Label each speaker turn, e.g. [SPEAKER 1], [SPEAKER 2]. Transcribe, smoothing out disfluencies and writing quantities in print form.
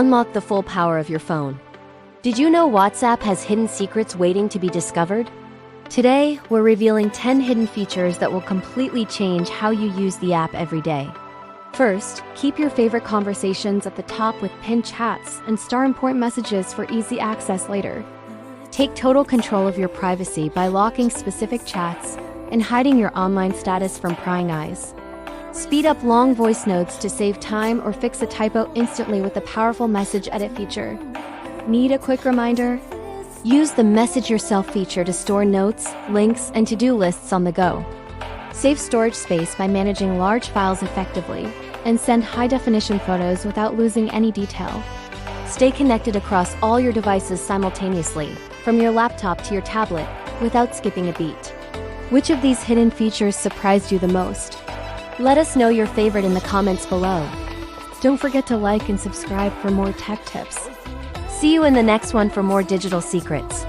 [SPEAKER 1] Unlock the full power of your phone. Did you know WhatsApp has hidden secrets waiting to be discovered? Today, we're revealing 10 hidden features that will completely change how you use the app every day. First, keep your favorite conversations at the top with pinned chats and star important messages for easy access later. Take total control of your privacy by locking specific chats and hiding your online status from prying eyes. Speed up long voice notes to save time or fix a typo instantly with the powerful message edit feature. Need a quick reminder? Use the Message Yourself feature to store notes, links, and to-do lists on the go. Save storage space by managing large files effectively, and send high-definition photos without losing any detail. Stay connected across all your devices simultaneously, from your laptop to your tablet, without skipping a beat. Which of these hidden features surprised you the most? Let us know your favorite in the comments below. Don't forget to like and subscribe for more tech tips. See you in the next one for more digital secrets.